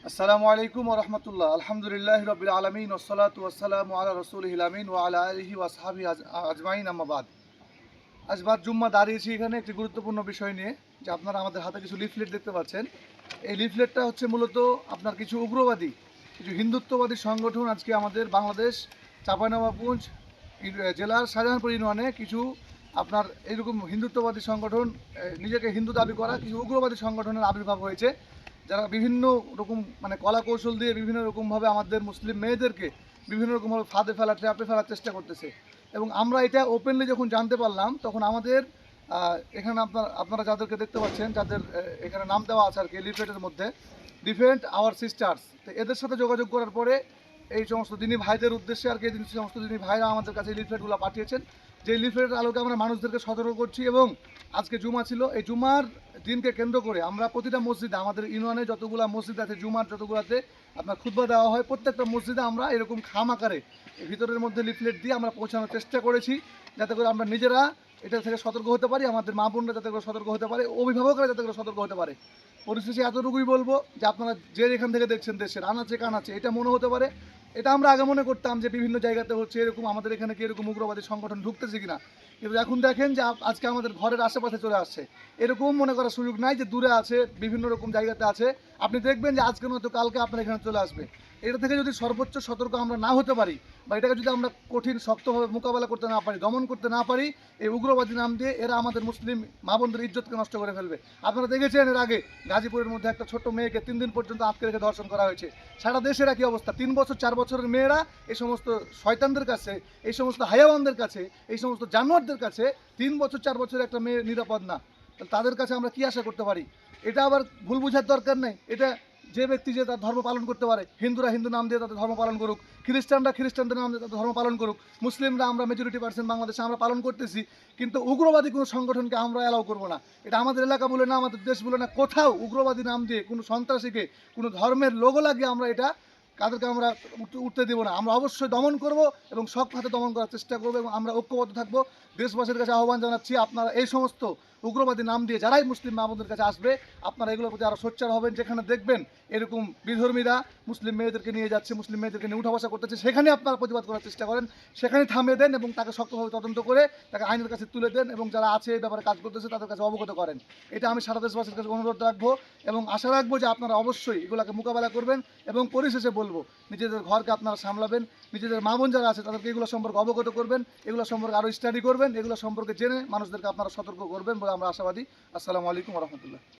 আসসালামু আলাইকুম ওয়া রাহমাতুল্লাহ। আলহামদুলিল্লাহি রাব্বিল আলামিন ওয়াসসালাতু ওয়াসসালামু আলা রাসূলিহিল আমিন ওয়া আলা আলিহি ওয়া আসহাবিহি আজমাইন আম্মা বাদ। আজ বাদ জুম্মা দাঁড়িয়েছি এখানে একটি গুরুত্বপূর্ণ বিষয় নিয়ে, যে আপনারা আমাদের হাতে কিছু লিফলেট দেখতে পাচ্ছেন। এই লিফলেটটা হচ্ছে মূলত আপনার কিছু উগ্রবাদী, কিছু হিন্দুত্ববাদী সংগঠন আজকে আমাদের বাংলাদেশ চাঁপাইনবাবগঞ্জ জেলার শাহজাহানপুর ইউনিয়নে কিছু আপনার এইরকম হিন্দুত্ববাদী সংগঠন, নিজেকে হিন্দু দাবি করা কিছু উগ্রবাদী সংগঠনের আবির্ভাব হয়েছে, যারা বিভিন্ন রকম মানে কলা কৌশল দিয়ে বিভিন্ন রকমভাবে আমাদের মুসলিম মেয়েদেরকে বিভিন্ন রকমভাবে ফাঁদে ফেলা, ট্র্যাপে ফেলার চেষ্টা করতেছে। এবং আমরা এটা ওপেনলি যখন জানতে পারলাম, তখন আমাদের এখানে আপনারা যাদেরকে দেখতে পাচ্ছেন, যাদের এখানে নাম দেওয়া আছে আর কি লিফলেটের মধ্যে, ডিফেন্ড আওয়ার সিস্টার্স, তো এদের সাথে যোগাযোগ করার পরে এই সমস্ত দিনী ভাইদের উদ্দেশ্যে আর কি এই সমস্ত দিনী ভাইরা আমাদের কাছে লিফলেটগুলো পাঠিয়েছেন। যে লিফলেটের আলোকে আমরা মানুষদেরকে সতর্ক করছি। এবং আজকে জুমা ছিল, এই জুমার দিনকে কেন্দ্র করে আমরা প্রতিটা মসজিদে, আমাদের ইউনিয়নে যতগুলো মসজিদ আছে, জুমার যতগুলোতে আপনার খুতবা দেওয়া হয়, প্রত্যেকটা মসজিদে আমরা এরকম খাম আকারে ভিতরের মধ্যে লিফলেট দিয়ে আমরা পৌঁছানোর চেষ্টা করেছি, যাতে করে আমরা নিজেরা এটা থেকে সতর্ক হতে পারি, আমাদের মা বোনরা যাতে করে সতর্ক হতে পারে, অভিভাবকরা যাতে করে সতর্ক হতে পারে। পরিশেষে এতটুকুই বলবো যে আপনারা যে এখান থেকে দেখছেন দেশের আনাচে কানাচে, এটা মনে হতে পারে, এটা আমরা আগে মনে করতাম যে বিভিন্ন জায়গাতে হচ্ছে এরকম, আমাদের এখানে কি এরকম উগ্রবাদী সংগঠন ঢুকতেছে কিনা, কিন্তু এখন দেখেন যে আজকে আমাদের ঘরের আশেপাশে চলে আসছে। এরকম মনে করার সুযোগ নাই যে দূরে আছে, বিভিন্ন রকম জায়গাতে আছে। আপনি দেখবেন যে আজকে নয়তো কালকে আপনার এখানে চলে আসবে। এটা থেকে যদি সর্বোচ্চ সতর্ক আমরা না হতে পারি, বা এটাকে যদি আমরা কঠিন শক্তভাবে মোকাবেলা করতে না পারি, দমন করতে না পারি, এই উগ্রবাদী নাম দিয়ে এরা আমাদের মুসলিম মা বোনদের ইজ্জতকে নষ্ট করে ফেলবে। আপনারা দেখেছেন এর আগে গাজীপুরের মধ্যে একটা ছোট্ট মেয়েকে 3 দিন পর্যন্ত আটকে রেখে ধর্ষণ করা হয়েছে। সারা দেশের একই অবস্থা। 3 বছর 4 বছরের মেয়েরা এই সমস্ত শয়তানদের কাছে, এই সমস্ত হায়াওয়ানদের কাছে, এই সমস্ত জানোয়ারদের কাছে 3 বছর 4 বছরের একটা মেয়ে নিরাপদ না। তাহলে তাদের কাছে আমরা কি আশা করতে পারি? এটা আবার ভুল বোঝার দরকার নেই। এটা যে ব্যক্তি যে তার ধর্ম পালন করতে পারে, হিন্দুরা হিন্দু নাম দিয়ে তাদের ধর্ম পালন করুক, খ্রিস্টানরা খ্রিস্টানদের নাম দিয়ে তাদের ধর্ম পালন করুক, মুসলিমরা আমরা মেজরিটি পার্সেন্ট বাংলাদেশে আমরা পালন করতেছি, কিন্তু উগ্রবাদী কোনো সংগঠনকে আমরা অ্যালাউ করবো না। এটা আমাদের এলাকা বলে না, আমাদের দেশ বলে না, কোথাও উগ্রবাদী নাম দিয়ে কোনো সন্ত্রাসীকে, কোনো ধর্মের লোগো লাগিয়ে আমরা এটা তাদেরকে আমরা উঠতে দেবো না। আমরা অবশ্যই দমন করব এবং সৎ হাতে দমন করার চেষ্টা করবো, এবং আমরা ঐক্যবদ্ধ থাকবো। দেশবাসীর কাছে আহ্বান জানাচ্ছি, আপনারা এই সমস্ত উগ্রবাদী নাম দিয়ে যারাই মুসলিম মাহমুদের কাছে আসবে, আপনারা এগুলোর প্রতি আরও সোচ্চার হবেন। যেখানে দেখবেন এরকম বিধর্মীরা মুসলিম মেয়েদেরকে নিয়ে যাচ্ছে, মুসলিম মেয়েদেরকে নিয়ে উঠা বসা করতেছে, সেখানে আপনারা প্রতিবাদ করার চেষ্টা করেন, সেখানে থামিয়ে দেন এবং তাকে শক্তভাবে তদন্ত করে তাকে আইনের কাছে তুলে দেন, এবং যারা আছে এই ব্যাপারে কাজ করতেছে তাদের কাছে অবগত করেন। এটা আমি সারা দেশবাসীর কাছে অনুরোধ রাখবো এবং আশা রাখবো যে আপনারা অবশ্যই এগুলোকে মোকাবেলা করবেন। এবং পরিশেষে বলবো, নিজেদের ঘরকে আপনারা সামলাবেন, নিজেদের মা বোন যারা আছে তাদেরকে এগুলো সম্পর্কে অবগত করবেন, এগুলো সম্পর্কে আরও স্টাডি করবেন, এগুলো সম্পর্কে জেনে মানুষদেরকে আপনারা সতর্ক করবেন বলে আমরা আশাবাদী। আসসালামু আলাইকুম ওয়া রাহমাতুল্লাহ।